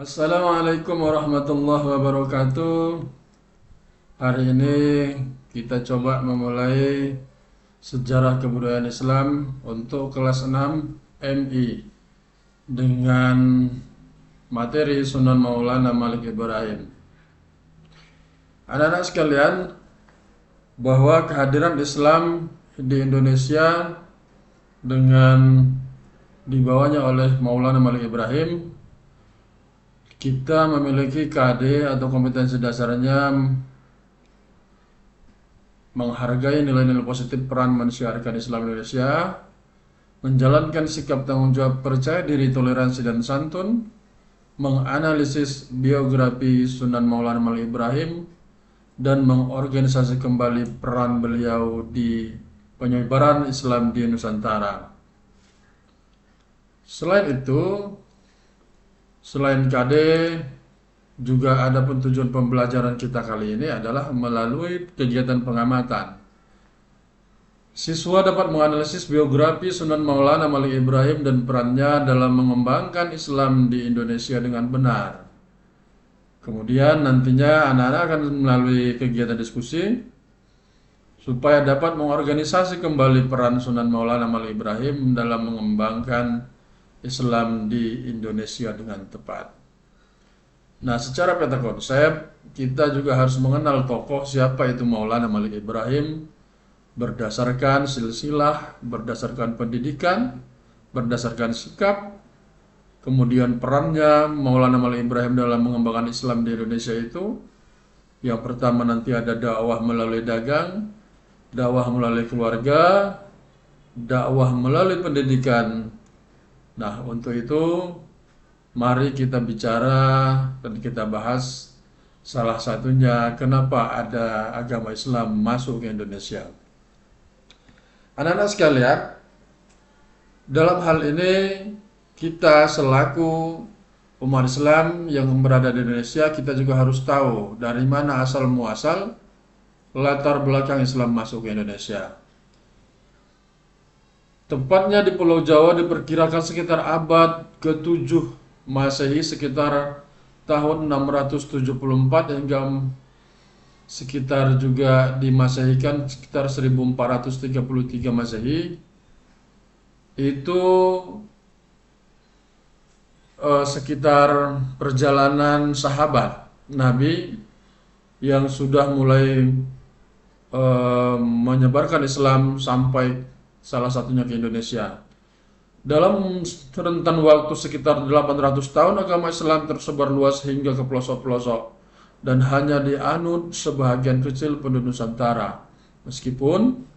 Assalamualaikum warahmatullahi wabarakatuh. Hari ini kita coba memulai sejarah kebudayaan Islam untuk kelas 6 MI dengan materi Sunan Maulana Malik Ibrahim. Anak-anak sekalian, bahwa kehadiran Islam di Indonesia dengan dibawanya oleh Maulana Malik Ibrahim, kita memiliki KD atau kompetensi dasarnya menghargai nilai-nilai positif peran mensiarkan Islam Indonesia, menjalankan sikap tanggung jawab, percaya diri, toleransi, dan santun, menganalisis biografi Sunan Maulana Malik Ibrahim, dan mengorganisasi kembali peran beliau di penyebaran Islam di Nusantara. Selain KD, juga ada pun tujuan pembelajaran kita kali ini adalah melalui kegiatan pengamatan. Siswa dapat menganalisis biografi Sunan Maulana Malik Ibrahim dan perannya dalam mengembangkan Islam di Indonesia dengan benar. Kemudian nantinya anak-anak akan melalui kegiatan diskusi supaya dapat mengorganisasi kembali peran Sunan Maulana Malik Ibrahim dalam mengembangkan Islam di Indonesia dengan tepat. Nah, secara peta konsep, kita juga harus mengenal tokoh siapa itu Maulana Malik Ibrahim berdasarkan silsilah, berdasarkan pendidikan, berdasarkan sikap, kemudian perannya Maulana Malik Ibrahim dalam mengembangkan Islam di Indonesia itu. Yang pertama nanti ada dakwah melalui dagang, dakwah melalui keluarga, dakwah melalui pendidikan. Nah, untuk itu mari kita bicara dan kita bahas salah satunya kenapa ada agama Islam masuk ke Indonesia. Anak-anak sekalian, dalam hal ini kita selaku umat Islam yang berada di Indonesia, kita juga harus tahu dari mana asal muasal latar belakang Islam masuk ke Indonesia. Tepatnya di Pulau Jawa diperkirakan sekitar abad ke-7 Masehi, sekitar tahun 674 hingga sekitar juga dimasehikan sekitar 1433 Masehi. Itu sekitar perjalanan sahabat Nabi yang sudah mulai menyebarkan Islam sampai salah satunya ke Indonesia. Dalam rentan waktu sekitar 800 tahun agama Islam tersebar luas hingga ke pelosok-pelosok dan hanya dianut sebahagian kecil penduduk Nusantara. Meskipun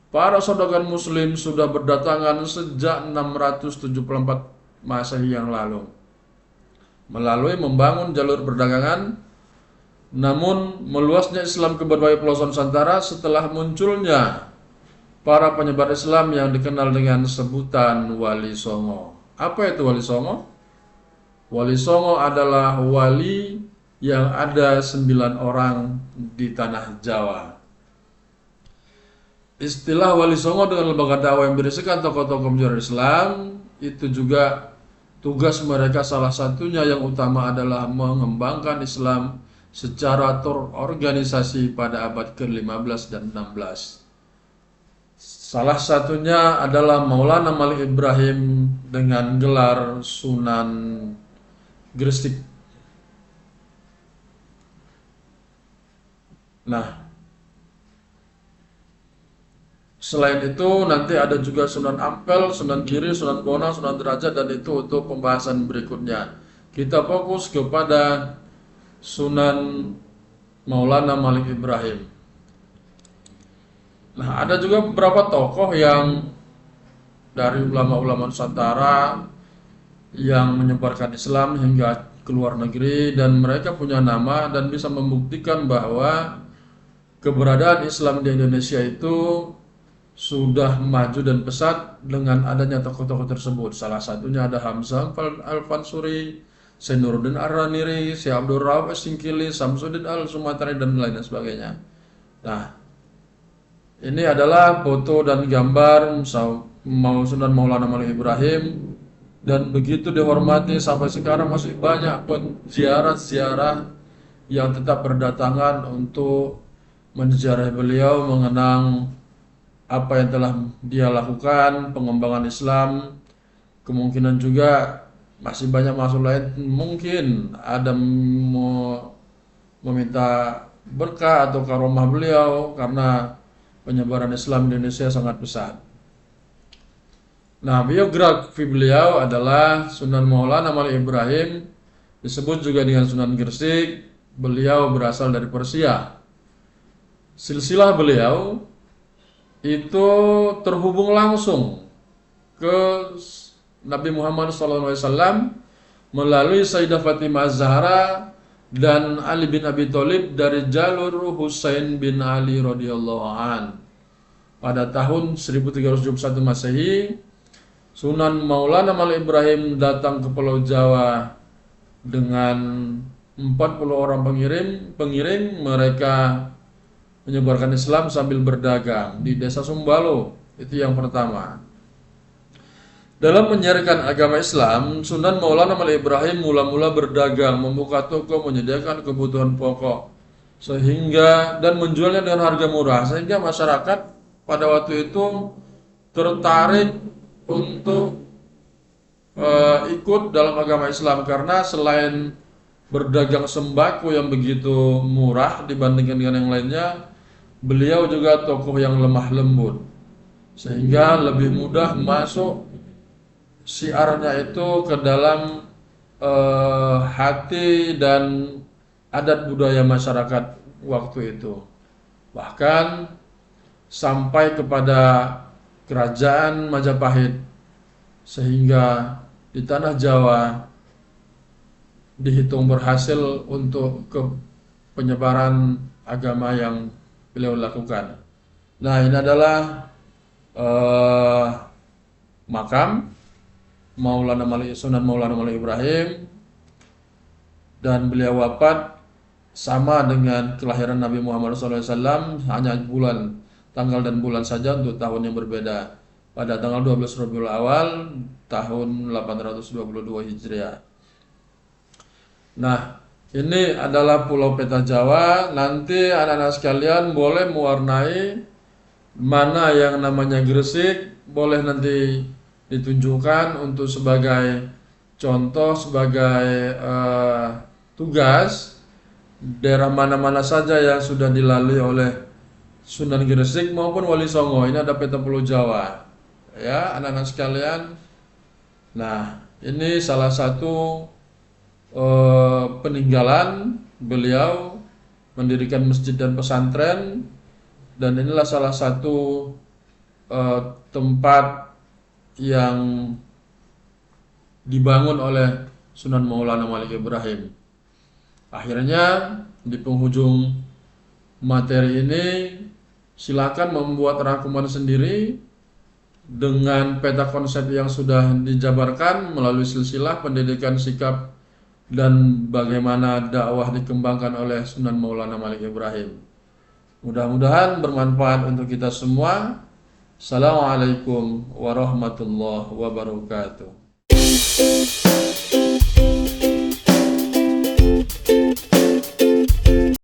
para saudagar muslim sudah berdatangan sejak 674 Masehi yang lalu melalui membangun jalur perdagangan, namun meluasnya Islam ke berbagai pelosok Nusantara setelah munculnya para penyebar Islam yang dikenal dengan sebutan Wali Songo. Apa itu Wali Songo? Wali Songo adalah wali yang ada 9 orang di tanah Jawa. Istilah Wali Songo dengan lembaga dakwah yang berisikan tokoh-tokoh penyebar Islam, itu juga tugas mereka salah satunya yang utama adalah mengembangkan Islam secara terorganisasi pada abad ke-15 dan 16. Salah satunya adalah Maulana Malik Ibrahim dengan gelar Sunan Gresik. Nah, selain itu nanti ada juga Sunan Ampel, Sunan Giri, Sunan Bonang, Sunan Derajat, dan itu untuk pembahasan berikutnya. Kita fokus kepada Sunan Maulana Malik Ibrahim. Nah, ada juga beberapa tokoh yang dari ulama-ulama Nusantara yang menyebarkan Islam hingga ke luar negeri, dan mereka punya nama dan bisa membuktikan bahwa keberadaan Islam di Indonesia itu sudah maju dan pesat dengan adanya tokoh-tokoh tersebut. Salah satunya ada Hamzah Al-Fansuri, Nuruddin Ar-Raniri, Syekh Abdul Rauf As-Singkili, Samsuddin Al-Sumatari, dan lain sebagainya. Nah, ini adalah foto dan gambar Sunan Maulana Malik Ibrahim dan begitu dihormati sampai sekarang masih banyak penziarah-ziarah yang tetap berdatangan untuk menziarahi beliau, mengenang apa yang telah dia lakukan, pengembangan Islam. Kemungkinan juga masih banyak maksud lain, mungkin ada meminta berkah atau karomah beliau karena penyebaran Islam di Indonesia sangat besar. Nah, biografi beliau adalah Sunan Maulana Malik Ibrahim, disebut juga dengan Sunan Gresik. Beliau berasal dari Persia. Silsilah beliau itu terhubung langsung ke Nabi Muhammad SAW melalui Sayyidah Fatimah Az-Zahra dan Ali bin Abi Thalib dari jalur Husain bin Ali radhiyallahu an. Pada tahun 1371 Masehi, Sunan Maulana Malik Ibrahim datang ke Pulau Jawa dengan 40 orang pengiring. Mereka menyebarkan Islam sambil berdagang di desa Sumbalo. Itu yang pertama. Dalam menyiarkan agama Islam, Sunan Maulana Malik Ibrahim mula-mula berdagang, membuka toko, menyediakan kebutuhan pokok, sehingga dan menjualnya dengan harga murah, sehingga masyarakat pada waktu itu tertarik untuk ikut dalam agama Islam, karena selain berdagang sembako yang begitu murah dibandingkan dengan yang lainnya, beliau juga tokoh yang lemah lembut, sehingga lebih mudah masuk syiarnya itu ke dalam hati dan adat budaya masyarakat waktu itu. Bahkan sampai kepada kerajaan Majapahit, sehingga di tanah Jawa dihitung berhasil untuk penyebaran agama yang beliau lakukan. Nah, ini adalah makam Sunan Maulana Malik Ibrahim, dan beliau wafat sama dengan kelahiran Nabi Muhammad SAW, hanya tanggal dan bulan saja untuk tahun yang berbeda, pada tanggal 12 Rabiul Awal tahun 822 Hijriah. Nah, ini adalah Pulau Peta Jawa. Nanti anak-anak sekalian boleh mewarnai mana yang namanya Gresik, boleh nanti ditunjukkan untuk sebagai contoh, sebagai tugas daerah mana-mana saja yang sudah dilalui oleh Sunan Gresik maupun Wali Songo. Ini ada peta Pulau Jawa, ya anak-anak sekalian. Nah, ini salah satu peninggalan beliau mendirikan masjid dan pesantren, dan inilah salah satu tempat yang dibangun oleh Sunan Maulana Malik Ibrahim. Akhirnya di penghujung materi ini, silakan membuat rangkuman sendiri dengan peta konsep yang sudah dijabarkan melalui silsilah pendidikan sikap dan bagaimana dakwah dikembangkan oleh Sunan Maulana Malik Ibrahim. Mudah-mudahan bermanfaat untuk kita semua. Assalamualaikum warahmatullahi wabarakatuh.